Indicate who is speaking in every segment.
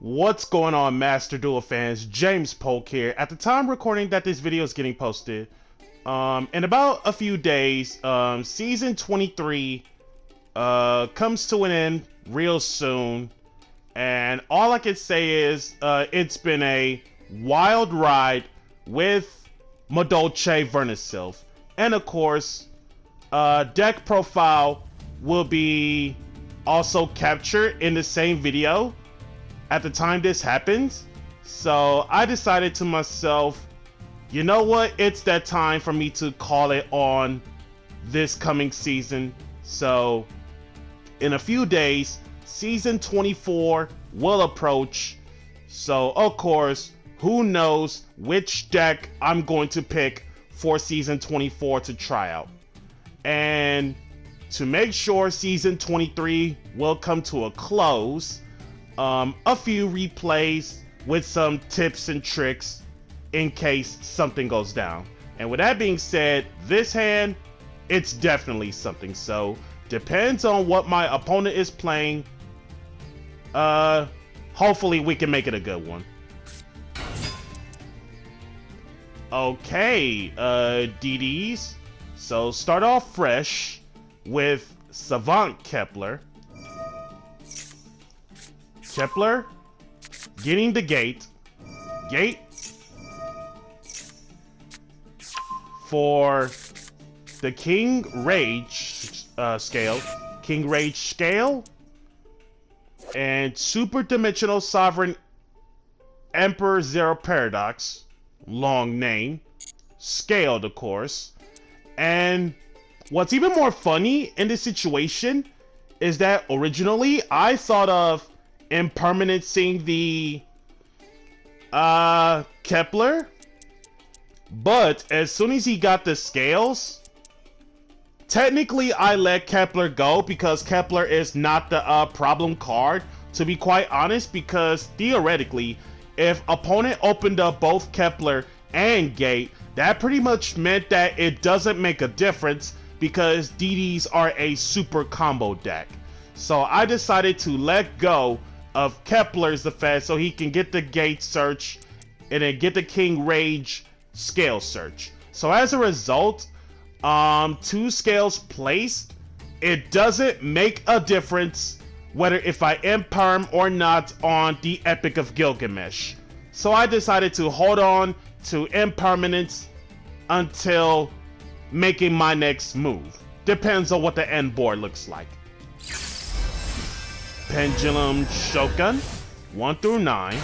Speaker 1: What's going on, Master Duel fans? James Polk here. At the time recording that this video is getting posted, in about a few days, Season 23 comes to an end real soon. And all I can say is it's been a wild ride with Madolche Vernusylph. And of course, deck profile will be also captured in the same video at the time this happens. So I decided to myself, you know what, it's that time for me to call it on this coming season. So in a few days, season 24 will approach. So of course, who knows which deck I'm going to pick for season 24 to try out. And to make sure season 23 will come to a close, a few replays with some tips and tricks in case something goes down. And with that being said, this hand, it's definitely something. So depends on what my opponent is playing. Hopefully we can make it a good one. Okay, DDs. So start off fresh with Savant Kepler. Kepler getting the gate for the King Rage scale, and Super Dimensional Sovereign Emperor Zero Paradox, long name, scaled of course. And what's even more funny in this situation is that originally I thought of impermanencing the Kepler, but as soon as he got the scales, technically I let Kepler go because Kepler is not the problem card, to be quite honest, because theoretically if opponent opened up both Kepler and Gate, that pretty much meant that it doesn't make a difference because DDs are a super combo deck. So I decided to let go of Kepler's effect so he can get the Gate search and then get the King Rage scale search. So as a result, 2 scales placed, it doesn't make a difference whether if I imperm or not on the Epic of Gilgamesh. So I decided to hold on to impermanence until making my next move. Depends on what the end board looks like. Pendulum Shogun 1 through 9.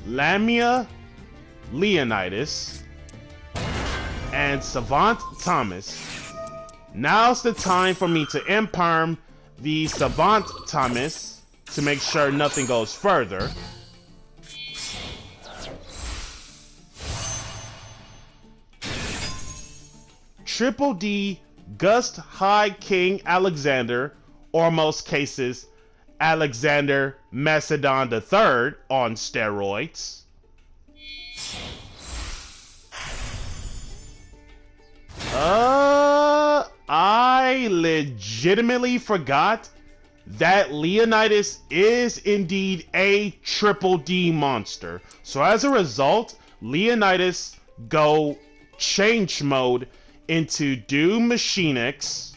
Speaker 1: Lamia Leonidas and Savant Thomas. Now's the time for me to imperm the Savant Thomas to make sure nothing goes further. Triple D Gust High King Alexander, or most cases Alexander Macedon III on steroids. I legitimately forgot that Leonidas is indeed a Triple D monster. So as a result, Leonidas go change mode into Doom Machinix,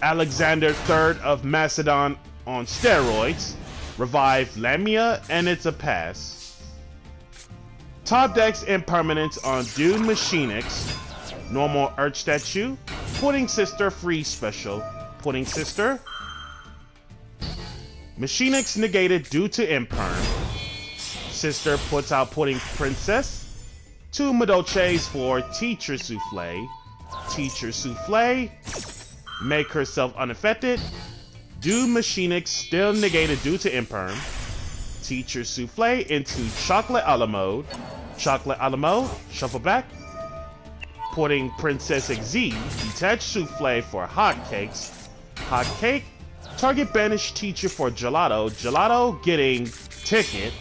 Speaker 1: Alexander III of Macedon on steroids, revive Lamia, and it's a pass. Top decks impermanence on Doom Machinix, normal Earth statue, Pudding Sister free special, Pudding Sister, Machinix negated due to imperm, Sister puts out Pudding Princess, 2 Madolches for Teacher Souffle. Teacher Souffle, make herself unaffected. Doom Machinix still negated due to imperm. Teacher Souffle into Chocolate a la mode. Chocolate a la mode, shuffle back. Pudding Princess XZ, detach Souffle for Hot Cakes. Hot Cake, target banished teacher for Gelato. Gelato getting Ticket.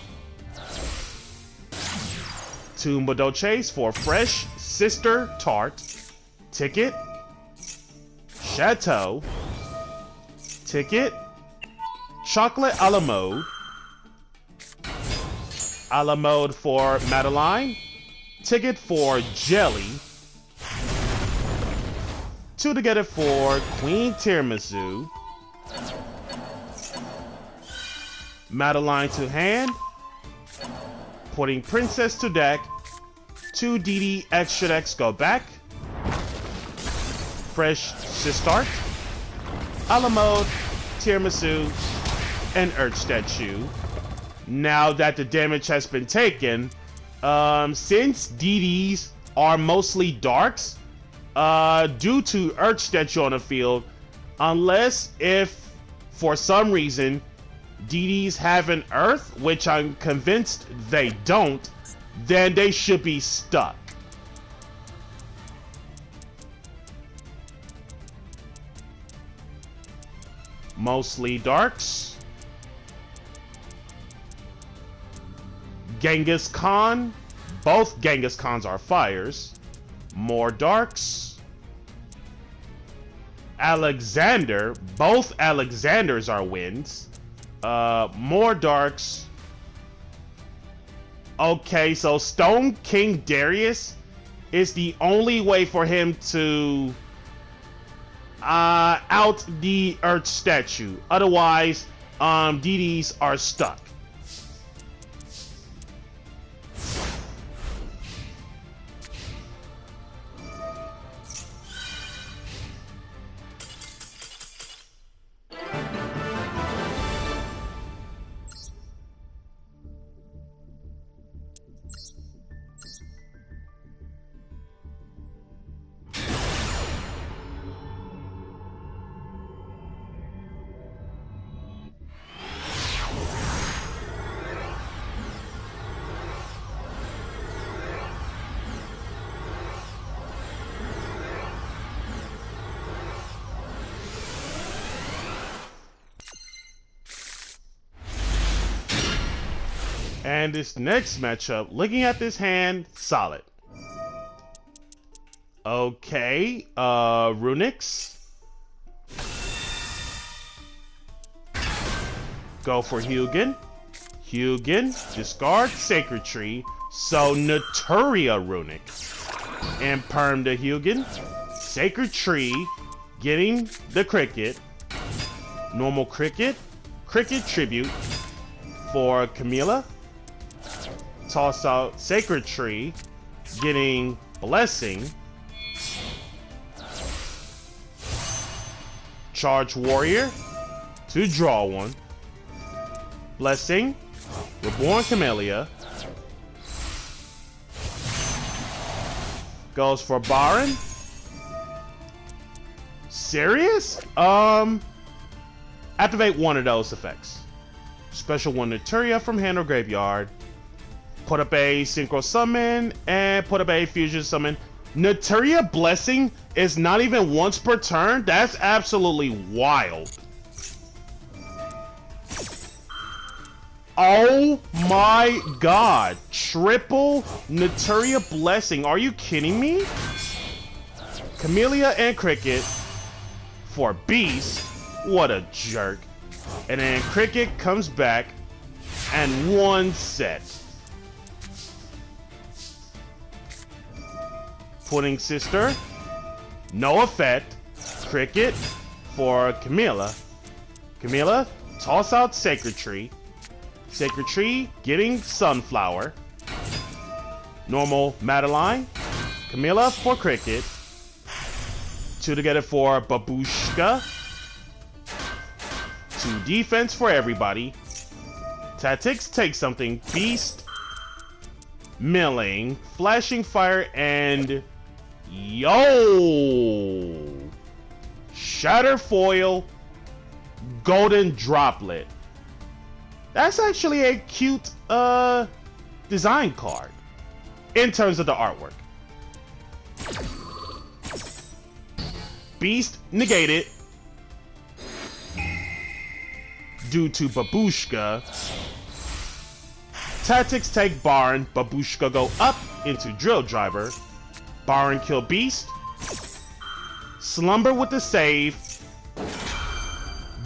Speaker 1: 2 Madolches for Fresh Sister Tart. Ticket. Chateau. Ticket. Chocolate a la mode. A la mode for Madolche. Ticket for Jelly. 2 to get it for Queen Tiramisu. Madolche to hand. Putting Princess to deck. 2 DD extra decks go back. Fresh Sistart. A la mode, Tiramisu, and Earth Statue. Now that the damage has been taken, since DDs are mostly darks, due to Earth Statue on the field, unless if for some reason DDs have an Earth, which I'm convinced they don't, then they should be stuck. Mostly darks. Genghis Khan. Both Genghis Khans are fires. More darks. Alexander. Both Alexanders are winds. More darks. Okay, so Stone King Darius is the only way for him to out the Earth Statue. Otherwise, DDs are stuck. And this next matchup, looking at this hand, solid. Okay, Runix. Go for Hugin. Hugin, discard Sacred Tree. So Naturia Runix. And perm the Hugin. Sacred Tree, getting the Cricket. Normal Cricket. Cricket Tribute for Camilla. Toss out Sacred Tree, getting Blessing. Charge Warrior to draw one. Blessing, Reborn Camellia. Goes for Baron. Serious? Activate one of those effects. Special one Naturia from hand or graveyard. Put up a Synchro Summon, and put up a Fusion Summon. Naturia Blessing is not even once per turn? That's absolutely wild. Oh my god. Triple Naturia Blessing. Are you kidding me? Camellia and Cricket for Beast. What a jerk. And then Cricket comes back and one set. Pudding Sister, no effect. Cricket for Camilla. Camilla, toss out Sacred Tree. Sacred Tree, getting Sunflower. Normal Madolche. Camilla for Cricket. 2 to get it for Babushka. 2 defense for everybody. Tactics, take something. Beast. Milling. Flashing Fire, and yo! Shatter Foil. Golden Droplet. That's actually a cute design card in terms of the artwork. Beast negated due to Babushka. Tactics take Baron. Babushka go up into Drill Driver. Baron kill Beast. Slumber with the save.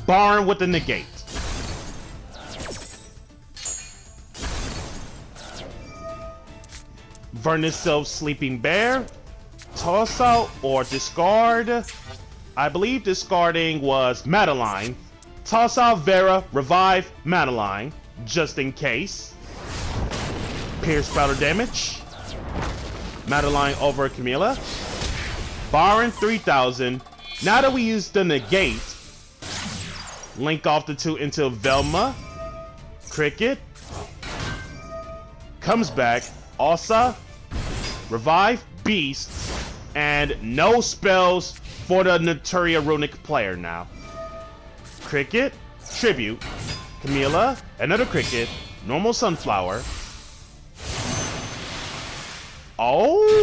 Speaker 1: Baron with the negate. Vernusylph Sleeping Bear, toss out or discard. I believe discarding was Madolche. Toss out Vera, revive Madolche, just in case. Pierce battle damage. Madolche over Camilla. Baron 3000. Now that we use the negate, link off the two into Velma. Cricket. Comes back. Osa. Revive Beast. And no spells for the Naturia Runic player now. Cricket. Tribute. Camilla. Another Cricket. Normal Sunflower. Oh.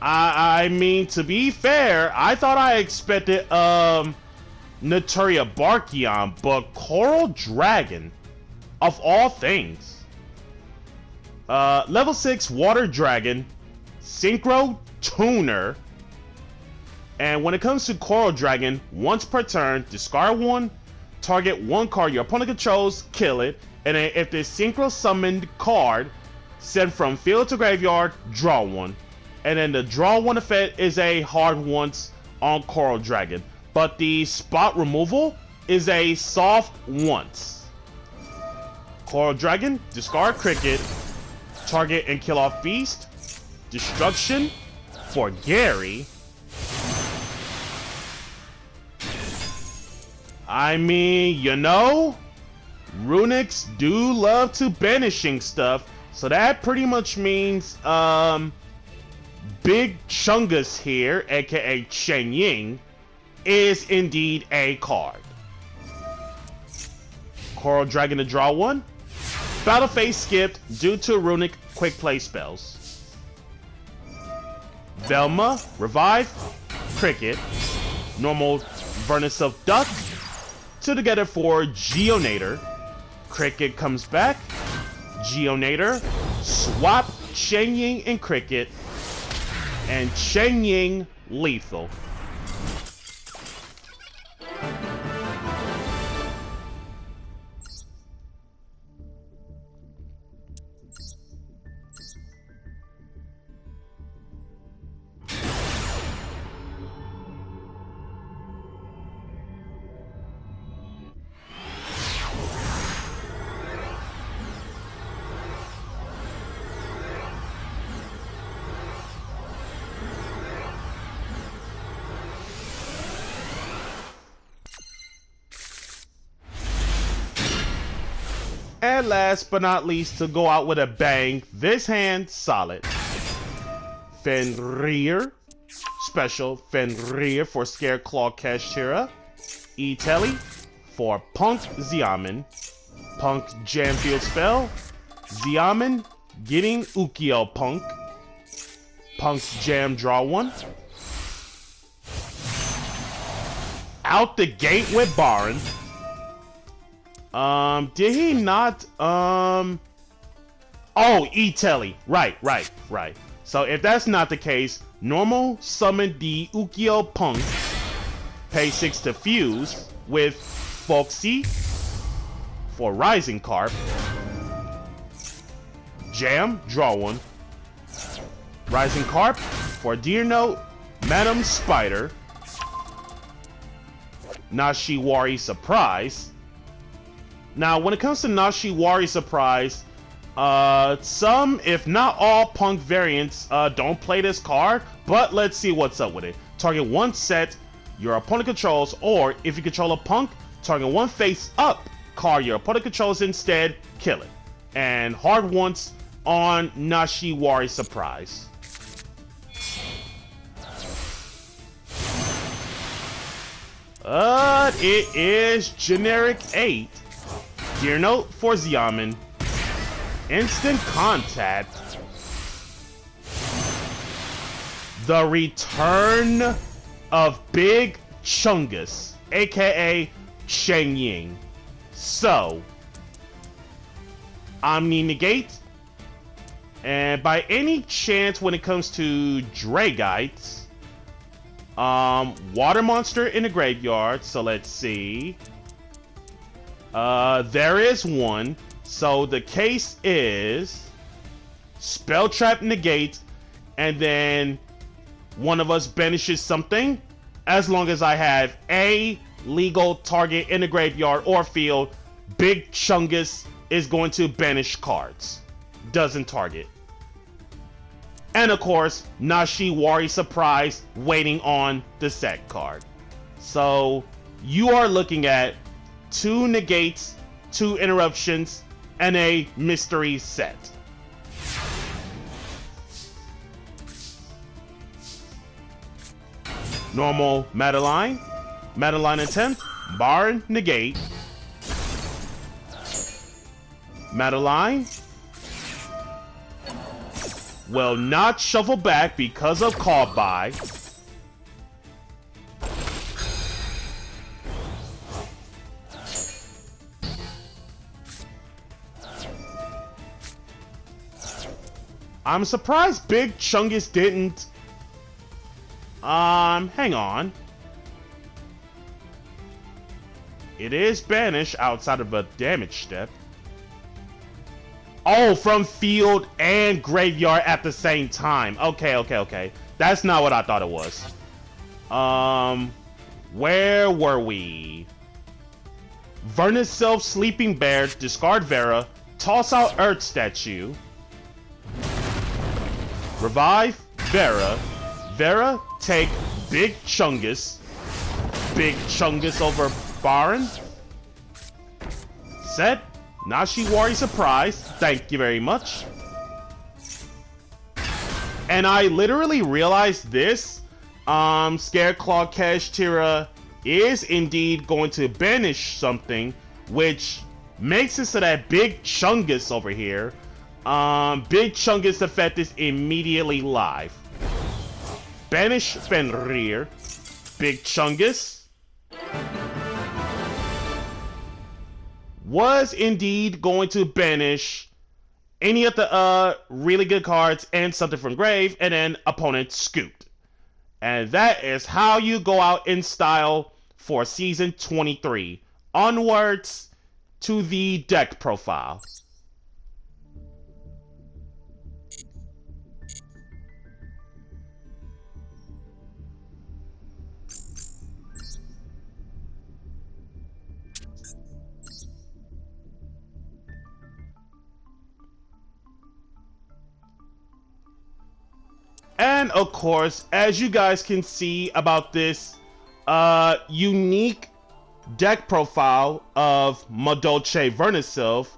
Speaker 1: I mean, to be fair, I thought I expected Naturia Barkion, but Coral Dragon, of all things. Level 6 Water Dragon, Synchro Tuner. And when it comes to Coral Dragon, once per turn, discard one, target one card your opponent controls, kill it, and then if the Synchro Summoned card sent from field to graveyard, draw one. And then the draw one effect is a hard once on Coral Dragon. But the spot removal is a soft once. Coral Dragon, discard Cricket, target and kill off Beast. Destruction for Gary. I mean, you know, Runics do love to banishing stuff. So that pretty much means, Big Chungus here, aka Shen Ying, is indeed a card. Coral Dragon to draw one. Battle phase skipped due to Runic quick play spells. Velma, revive, Cricket, normal Vernusylph Duck, two together for Geonator. Cricket comes back, Geonator, swap Shen Ying and Cricket, and Shen Ying lethal. And last but not least, to go out with a bang, this hand solid. Fenrir, special Fenrir for Scareclaw Kashira. E-Telly for Punk Xiamen. Punk Jam Field Spell. Xiamen getting Ukio Punk. Punk's Jam draw one. Out the gate with Baron. Did he not, oh, E-Telly. Right. So if that's not the case, normal summon the Ukio Punk, pay 6 to fuse with Foxy for Rising Carp. Jam, draw one. Rising Carp for Deer Note, Madam Spider. Nashiwari Surprise. Now, when it comes to Nashiwari Surprise, some, if not all, Punk variants don't play this card, but let's see what's up with it. Target one set your opponent controls, or if you control a Punk, target one face-up card your opponent controls instead, kill it. And hard once on Nashiwari Surprise. It is generic 8. Gear Note for Xiamen. Instant Contact. The return of Big Chungus, aka Shen Ying. So, Omni Negate. And by any chance, when it comes to Dragites, Water Monster in the graveyard. So let's see. There is one. So the case is spell trap negate, and then one of us banishes something. As long as I have a legal target in the graveyard or field, Big Chungus is going to banish cards. Doesn't target. And of course, Nashi Wari Surprise waiting on the set card. So you are looking at 2 negates, 2 interruptions, and a mystery set. Normal Madeline, Madeline attempt, bar negate, Madeline will not shuffle back because of call by. I'm surprised Big Chungus didn't. Hang on. It is banished outside of a damage step. Oh, from field and graveyard at the same time. Okay. That's not what I thought it was. Where were we? Vernusylph, Sleeping Bear, discard Vera, toss out Earth Statue, revive Vera. Vera, take Big Chungus. Big Chungus over Baron. Set. Nashi Wari Surprise. Thank you very much. And I literally realized this. Scareclaw Kashtira is indeed going to banish something, which makes it so that Big Chungus over here, Big Chungus effect is immediately live. Banish Fenrir. Big Chungus was indeed going to banish any of the really good cards and something from grave, and then opponent scooped. And that is how you go out in style for season 23. Onwards to the deck profile. And of course, as you guys can see about this unique deck profile of Madolche Vernusylph,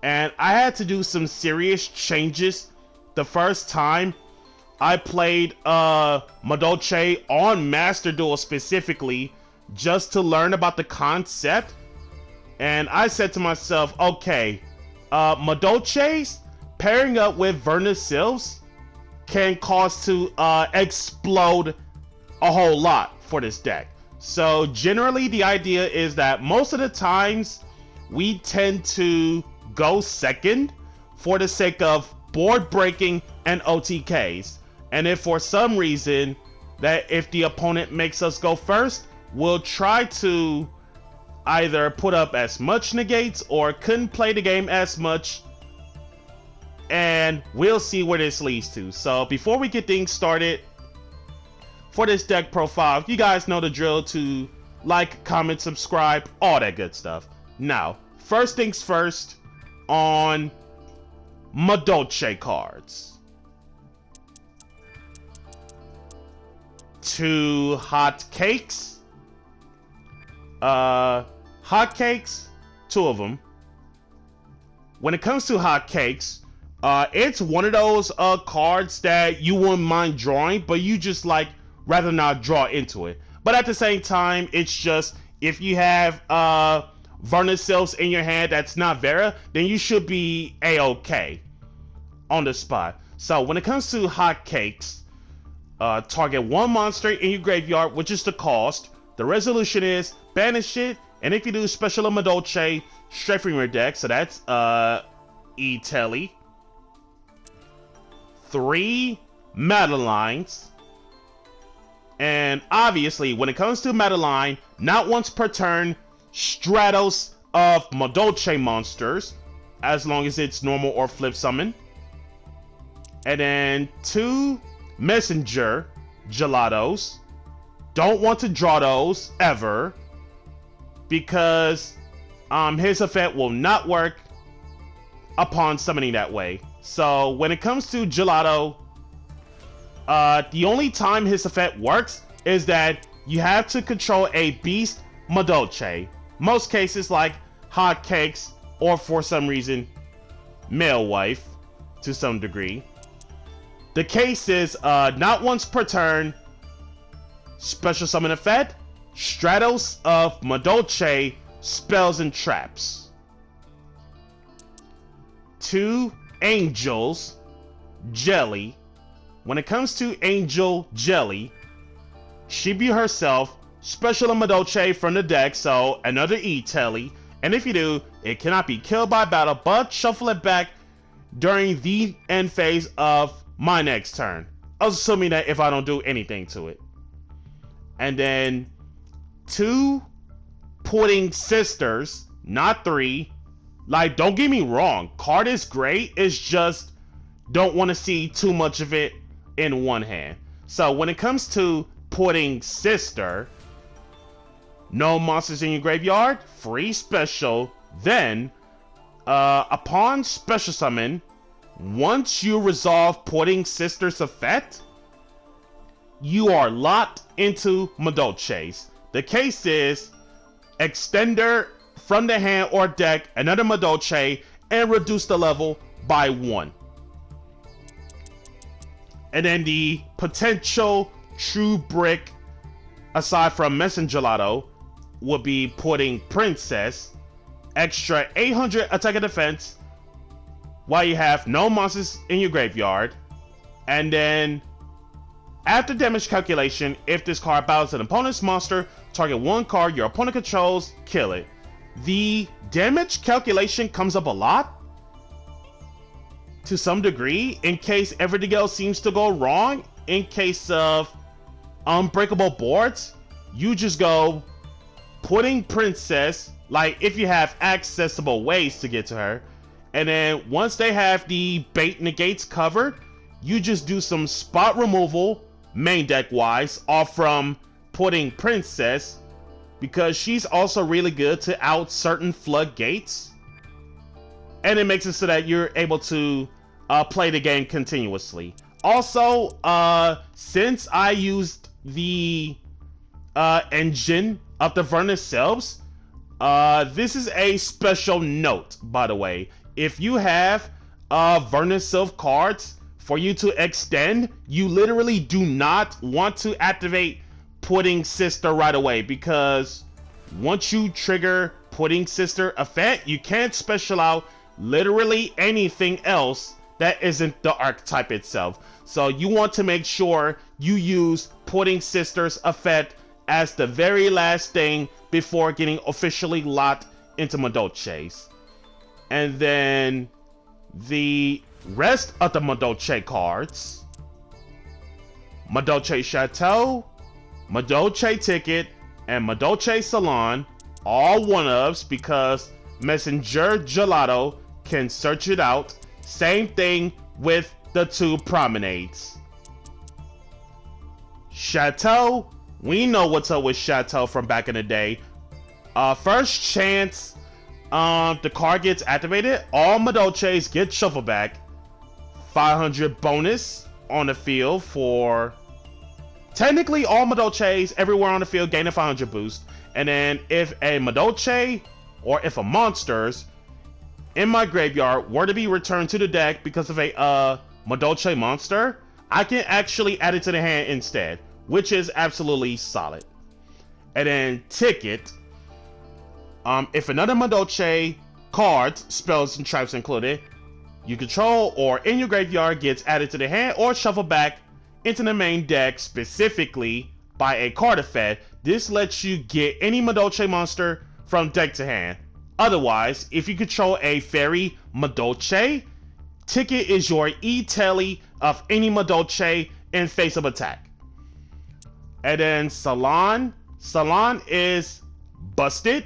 Speaker 1: and I had to do some serious changes the first time I played Madolche on Master Duel specifically, just to learn about the concept. And I said to myself, okay, Madolche's pairing up with Vernusylph's can cause to explode a whole lot for this deck. So generally the idea is that most of the times we tend to go second for the sake of board breaking and OTKs. And if for some reason that if the opponent makes us go first, we'll try to either put up as much negates or couldn't play the game as much, and we'll see where this leads to. So before we get things started for this deck profile, you guys know the drill to like, comment, subscribe, all that good stuff. Now, first things first on Madolche cards. 2 hot cakes. Hot cakes, 2 of them. When it comes to hot cakes, it's one of those cards that you wouldn't mind drawing, but you just like rather not draw into it. But at the same time, it's just if you have Vernusylphs in your hand that's not Vera, then you should be a-okay on the spot. So when it comes to hot cakes, target 1 monster in your graveyard, which is the cost. The resolution is banish it, and if you do special Madolche, straight from your deck, so that's E-Telly. 3 Madelines. And obviously, when it comes to Madeline, not once per turn, Stratos of Madolche monsters. as long as it's normal or flip summon. And then 2 Messenger Gelatos. Don't want to draw those ever, because his effect will not work upon summoning that way. So when it comes to Gelato, the only time his effect works is that you have to control a beast Madolche. Most cases like Hotcakes, or for some reason Male Wife to some degree. The case is not once per turn, special summon effect, Stratos of Madolche spells and traps. 2 Angels Jelly. When it comes to Angel Jelly, Shibu herself, special Madolche from the deck, so another E-Telly, and if you do, it cannot be killed by battle, but shuffle it back during the end phase of my next turn. Assuming that if I don't do anything to it. And then 2 Pudding Sisters, not 3. Like, don't get me wrong, card is great, it's just don't want to see too much of it in one hand. So when it comes to Pudding Sister, no monsters in your graveyard, free special. Then upon special summon, once you resolve Pudding Sister's effect, you are locked into Madolches. The case is Extender from the hand or deck another Madolche and reduce the level by 1. And then the potential true brick, aside from Messenger Gelato, would be Pudding Princess. Extra 800 attack and defense while you have no monsters in your graveyard. And then after damage calculation, if this card battles an opponent's monster, target 1 card your opponent controls, kill it. The damage calculation comes up a lot to some degree in case everything else seems to go wrong. In case of unbreakable boards, you just go Pudding Princess, like if you have accessible ways to get to her, and then once they have the bait negates covered, you just do some spot removal main deck wise off from Pudding Princess, because she's also really good to out certain floodgates, and it makes it so that you're able to play the game continuously. Also, since I used the engine of the Vernusylphs, this is a special note, by the way. If you have Vernusylph cards for you to extend, you literally do not want to activate Pudding Sister right away, because once you trigger Pudding Sister effect, you can't special out literally anything else that isn't the archetype itself. So you want to make sure you use Pudding Sister's effect as the very last thing before getting officially locked into Madolches. And then the rest of the Madolche cards, Madolche Chateau, Madolche Ticket, and Madolche Salon, all one-ofs because Messenger Gelato can search it out. Same thing with the 2 Promenades. Chateau, we know what's up with Chateau from back in the day. First chance the card gets activated, all Madolches get shuffled back. 500 bonus on the field for technically all Madolches everywhere on the field, gain a 500 boost. And then if a Madolche or if a monsters in my graveyard were to be returned to the deck because of a Madolche monster, I can actually add it to the hand instead, which is absolutely solid. And then Ticket, if another Madolche card, spells and traps included, you control or in your graveyard gets added to the hand or shuffled back into the main deck specifically by a card effect. This lets you get any Madolche monster from deck to hand. Otherwise, if you control a fairy Madolche, Ticket is your E-Telly of any Madolche in face of attack. And then Salon. Salon is busted.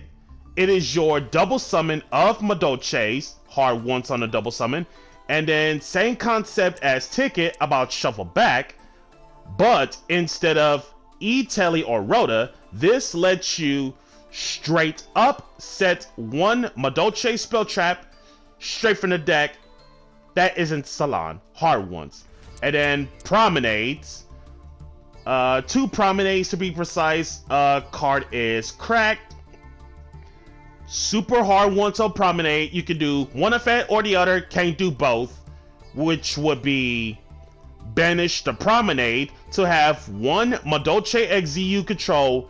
Speaker 1: It is your double summon of Madolches hard once on a double summon. And then same concept as Ticket about shuffle back, but instead of E-Telly or Rhoda, this lets you straight up set one Madolche spell trap straight from the deck that isn't Salon, hard ones. And then Promenades, 2 Promenades to be precise. Card is Cracked. Super hard once on Promenade. You can do one effect or the other, can't do both, which would be banish the Promenade to have one Madolche XZ you control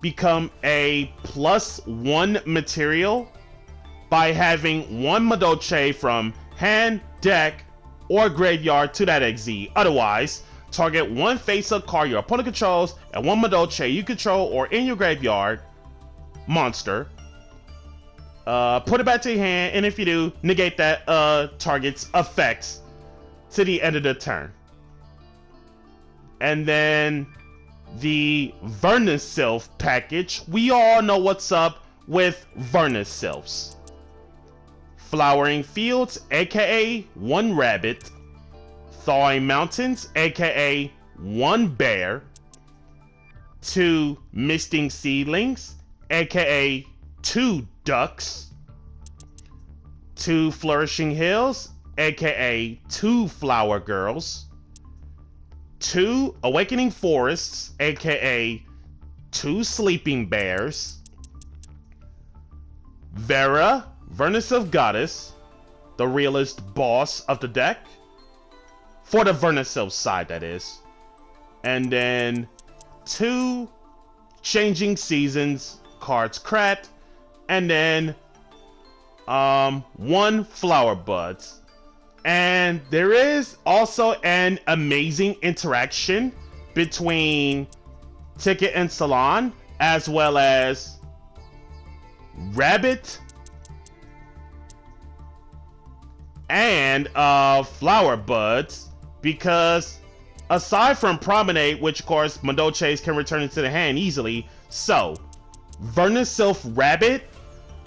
Speaker 1: become a +1 material by having one Madolche from hand, deck, or graveyard to that XZ. Otherwise, target one face-up card your opponent controls and one Madolche you control or in your graveyard monster. Put it back to your hand, and if you do, negate that target's effects to the end of the turn. And then the Vernusylph package. We all know what's up with Vernusylphs. Flowering Fields, aka 1 rabbit. Thawing Mountains, aka 1 bear. 2 Misting Seedlings, aka 2 ducks. 2 Flourishing Hills, aka 2 flower girls. 2 Awakening Forests, aka 2 sleeping bears. Vera, Vernusylph Goddess, the realest boss of the deck. For the Vernusylph side, that is. And then 2 Changing Seasons, cards Krat. And then 1 Flower Buds. And there is also an amazing interaction between Ticket and Salon, as well as Rabbit and Flower Buds, because aside from Promenade, which of course Madolches can return into the hand easily, so Vernusylph Rabbit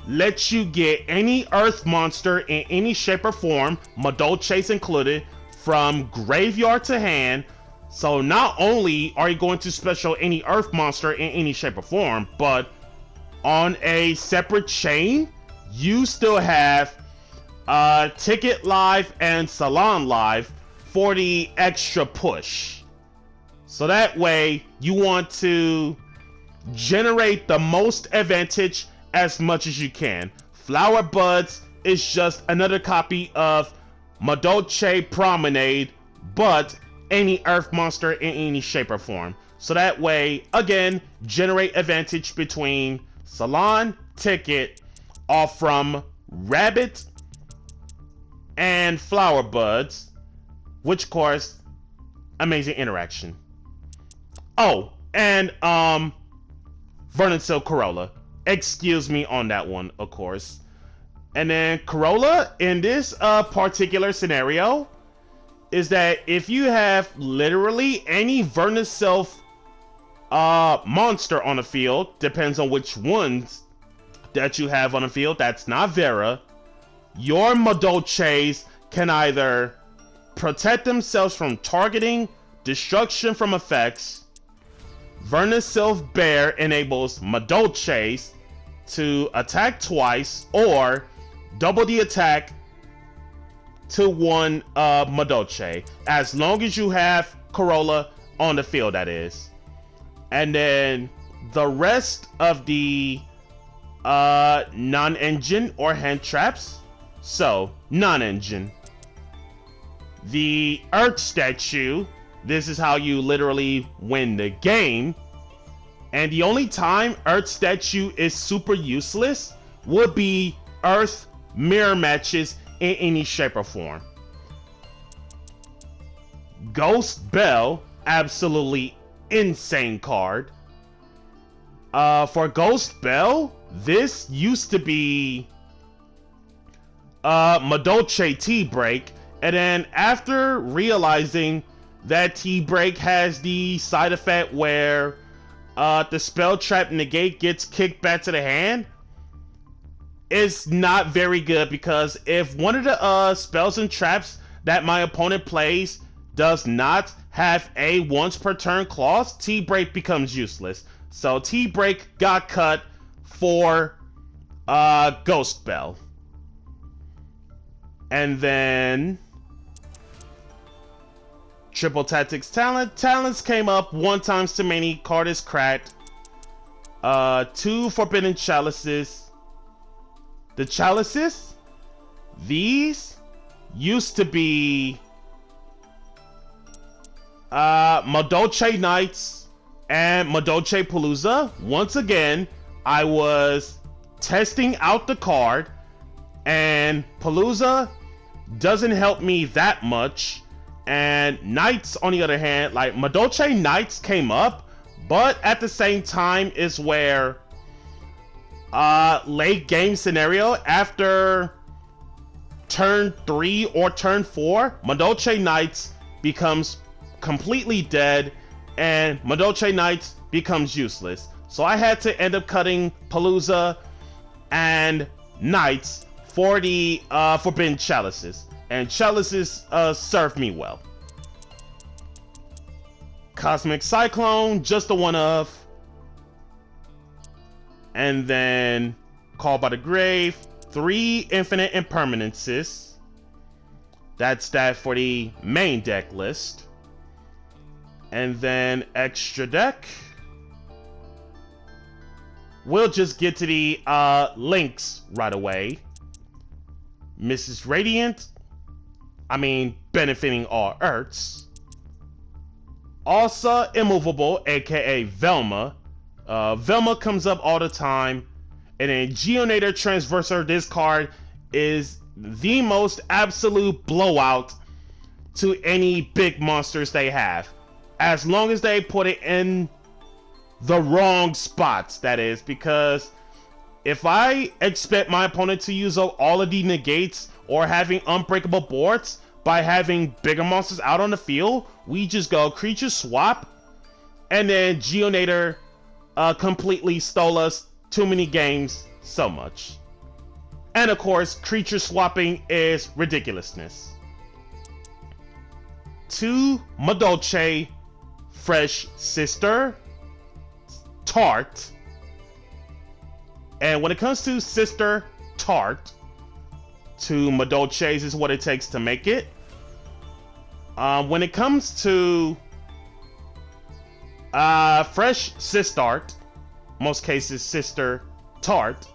Speaker 1: lets you get any earth monster in any shape or form, Madolches included, from graveyard to hand. So not only are you going to special any earth monster in any shape or form, but on a separate chain, you still have Ticket Live and Salon Live for the extra push. So that way you want to generate the most advantage as much as you can. Flower Buds is just another copy of Madolche Promenade, but any earth monster in any shape or form. So that way, again, generate advantage between Salon, Ticket, all from Rabbit and Flower Buds, which of course, amazing interaction. Oh, and Vernusylph Corolla. Excuse me on that one, of course. And then Corolla, in this particular scenario, is that if you have literally any Vernusylph monster on the field, depends on which ones that you have on the field, that's not Vera, your Madolches can either protect themselves from targeting, destruction from effects. Vernusylph Bear enables Madolches to attack twice or double the attack to 1 Madolche, as long as you have Corolla on the field, that is. And then the rest of the non-engine or hand traps. So, non-engine. The Earth statue. This is how you literally win the game. And the only time Earth statue is super useless would be Earth mirror matches in any shape or form. Ghost Bell, absolutely insane card. For Ghost Bell, this used to be Madolche T-Break, and then after realizing that T-Break has the side effect where the spell trap negate gets kicked back to the hand, is not very good because if one of the spells and traps that my opponent plays does not have a once per turn clause, T-Break becomes useless. So T-Break got cut for Ghost Bell. And then Triple Tactics Talent. Talents came up 1 times too many. Card is cracked. 2 Forbidden Chalices. The Chalices, these used to be Madolche Knights and Madolche Palooza. Once again, I was testing out the card, and Palooza doesn't help me that much. And Knights, on the other hand, like Madolche Knights came up, but at the same time is where late game scenario after turn 3 or turn 4, Madolche Knights becomes completely dead and Madolche Knights becomes useless. So I had to end up cutting Palooza and Knights for the Forbidden Chalices, and Chalices served me well. Cosmic Cyclone, just a one-of. And then Call by the Grave, 3 Infinite Impermanences. That's that for the main deck list. And then extra deck. We'll just get to the links right away. Mrs. Radiant, benefiting all Earths. Alsa Immovable, aka Velma. Velma comes up all the time. And then Geonator Transverser, this card is the most absolute blowout to any big monsters they have. As long as they put it in the wrong spots, that is. Because if I expect my opponent to use all of the negates or having unbreakable boards by having bigger monsters out on the field, we just go creature swap, and then Geonator completely stole us too many games so much. And of course, creature swapping is ridiculousness. 2 Madolche Fresh Sister Tart. And when it comes to Sister Tart, 2 Madolches is what it takes to make it. When it comes to Fresh Sistart, most cases Sister Tart,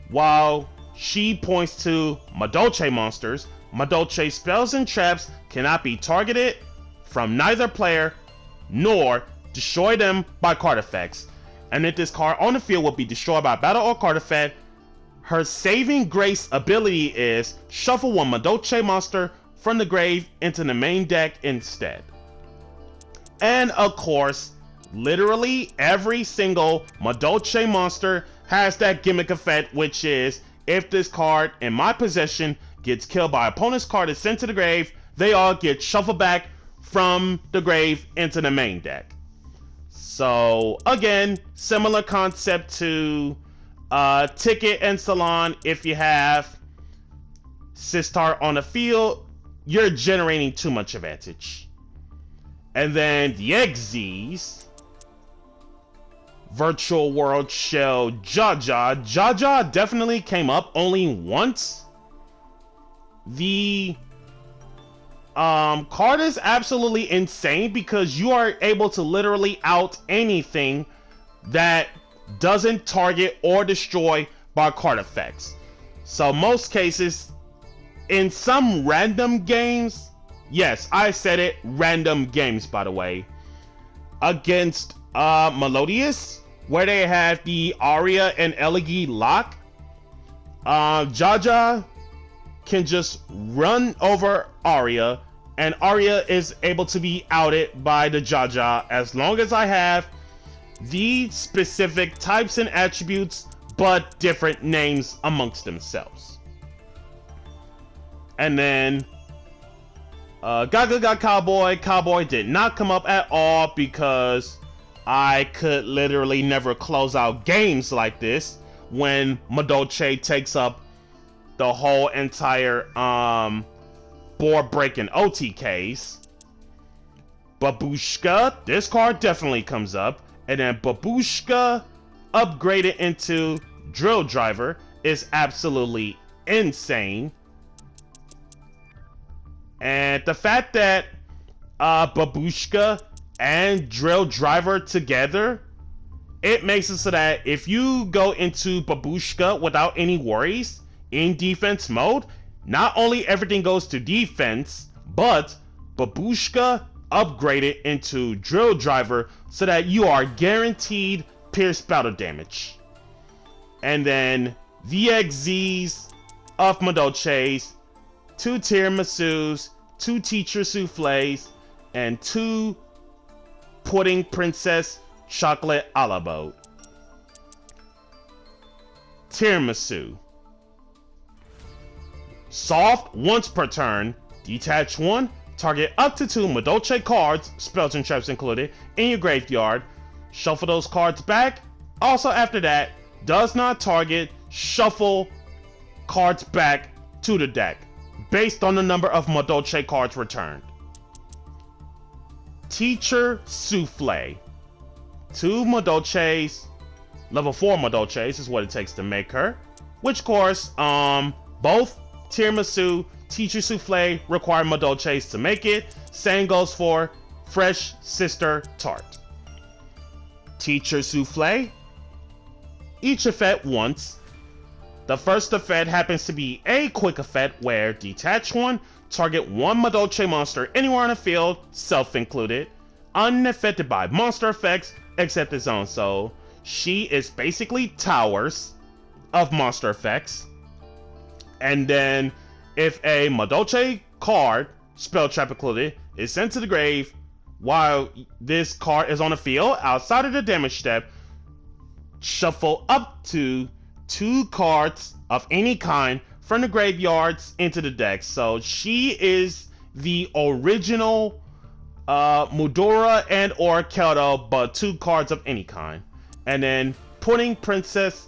Speaker 1: while she points to Madolche monsters, Madolche spells and traps cannot be targeted from neither player nor destroy them by card effects. And if this card on the field will be destroyed by battle or card effect, her saving grace ability is shuffle 1 Madolche monster from the grave into the main deck instead. And of course, literally every single Madolche monster has that gimmick effect, which is if this card in my possession gets killed by opponent's card is sent to the grave, they all get shuffled back from the grave into the main deck. So again, similar concept to Ticket and Salon. If you have Sistar on the field, you're generating too much advantage. And then the Xyz, Virtual World Shell Jaja. Jaja definitely came up only once. The card is absolutely insane because you are able to literally out anything that doesn't target or destroy by card effects. So most cases, in some random games, yes, I said it, random games by the way, against Melodious, where they have the Aria and Elegy lock, Jaja can just run over Aria, and Aria is able to be outed by the Jaja as long as I have the specific types and attributes, but different names amongst themselves. And then Gaga Cowboy. Cowboy did not come up at all because I could literally never close out games like this. when Madolche takes up the whole entire board breaking OTKs. Babushka, this card definitely comes up. And then Babushka upgraded into Drill Driver is absolutely insane. And the fact that Babushka and Drill Driver together, it makes it so that if you go into Babushka without any worries in defense mode, not only everything goes to defense, but Babushka upgraded into Drill Driver so that you are guaranteed pierce battle damage. And then VXZs of Madolches, 2 Tiramisus, 2 Teacher Souffles, and 2 Pudding Princess Chocolate a la mode. Tiramisu. Soft once per turn, detach 1, target up to 2 Madolche cards, spells and traps included, in your graveyard. Shuffle those cards back. Also after that, does not target, shuffle cards back to the deck, based on the number of Madolche cards returned. Teacher Souffle. 2 Madolches, level 4 Madolches is what it takes to make her. Which of course, both Tiramisu, Teacher Souffle require Madolches to make it. Same goes for Fresh Sister Tart. Teacher Souffle. Each effect once. The first effect happens to be a quick effect where detach 1, target 1 Madolche monster anywhere on the field, self included, unaffected by monster effects except its own. So she is basically towers of monster effects. And then if a Madolche card, spell trap included, is sent to the grave while this card is on the field outside of the damage step, shuffle up to 2 cards of any kind from the graveyards into the deck. So she is the original Mudora and or Keldo, but 2 cards of any kind. And then Pudding Princess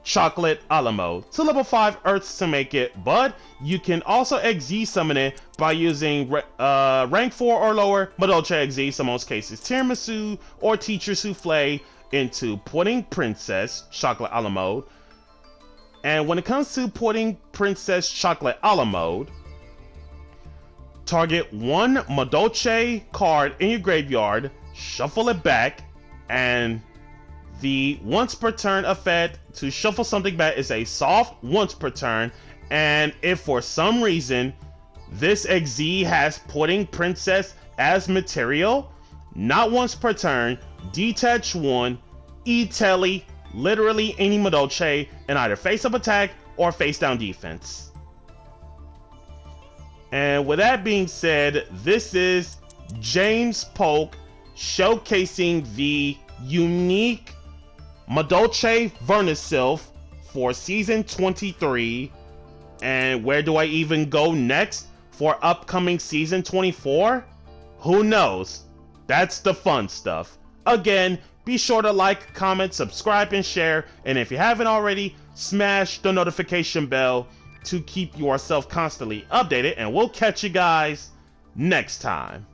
Speaker 1: Chocolate a la mode. 2 level 5 Earths to make it, but you can also XZ summon it by using rank 4 or lower Madolche XZ, so most cases Tiramisu or Teacher Souffle, into Pudding Princess Chocolate a la mode. And when it comes to Pudding Princess Chocolate a la mode, target 1 Madolche card in your graveyard, shuffle it back, and the once per turn effect to shuffle something back is a soft once per turn. And if for some reason this XZ has Pudding Princess as material, not once per turn, detach 1, E-Telly, literally any Madolche in either face up attack or face down defense. And with that being said, this is James Polk showcasing the unique Madolche Vernusylph for season 23. And where do I even go next for upcoming season 24? Who knows? That's the fun stuff. Again, be sure to like, comment, subscribe, and share. And if you haven't already, smash the notification bell to keep yourself constantly updated. And we'll catch you guys next time.